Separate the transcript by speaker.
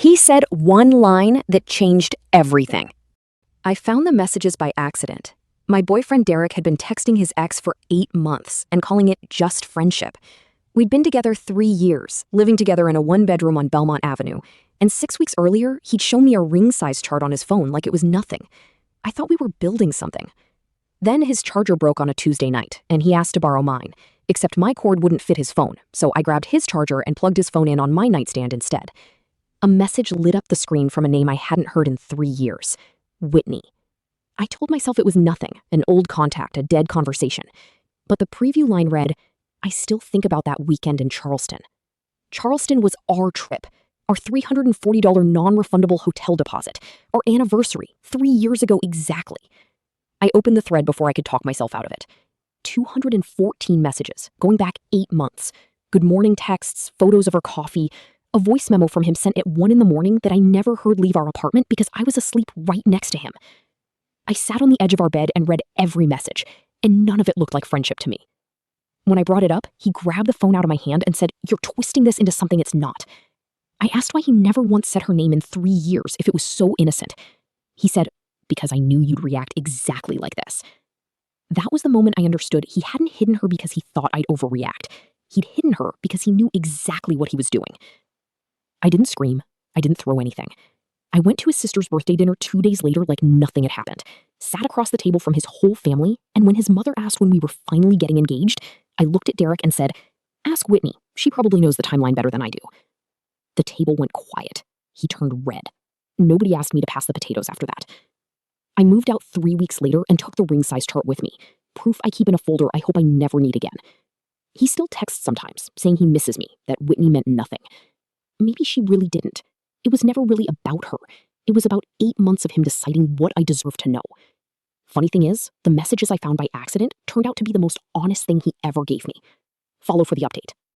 Speaker 1: He said one line that changed everything. I found the messages by accident. My boyfriend Derek had been texting his ex for 8 months and calling it just friendship. We'd been together 3 years, living together in a one-bedroom on Belmont Avenue, and 6 weeks earlier, he'd shown me a ring size chart on his phone like it was nothing. I thought we were building something. Then his charger broke on a Tuesday night, and he asked to borrow mine, except my cord wouldn't fit his phone, so I grabbed his charger and plugged his phone in on my nightstand instead. A message lit up the screen from a name I hadn't heard in 3 years. Whitney. I told myself it was nothing, an old contact, a dead conversation. But the preview line read, I still think about that weekend in Charleston. Charleston was our trip, our $340 non-refundable hotel deposit, our anniversary, 3 years ago exactly. I opened the thread before I could talk myself out of it. 214 messages, going back 8 months. Good morning texts, photos of our coffee, a voice memo from him sent at 1 a.m. that I never heard leave our apartment because I was asleep right next to him. I sat on the edge of our bed and read every message, and none of it looked like friendship to me. When I brought it up, he grabbed the phone out of my hand and said, "You're twisting this into something it's not." I asked why he never once said her name in 3 years if it was so innocent. He said, "Because I knew you'd react exactly like this." That was the moment I understood he hadn't hidden her because he thought I'd overreact. He'd hidden her because he knew exactly what he was doing. I didn't scream. I didn't throw anything. I went to his sister's birthday dinner 2 days later like nothing had happened, sat across the table from his whole family, and when his mother asked when we were finally getting engaged, I looked at Derek and said, "Ask Whitney. She probably knows the timeline better than I do." The table went quiet. He turned red. Nobody asked me to pass the potatoes after that. I moved out 3 weeks later and took the ring size chart with me, proof I keep in a folder I hope I never need again. He still texts sometimes, saying he misses me, that Whitney meant nothing. Maybe she really didn't. It was never really about her. It was about 8 months of him deciding what I deserved to know. Funny thing is, the messages I found by accident turned out to be the most honest thing he ever gave me. Follow for the update.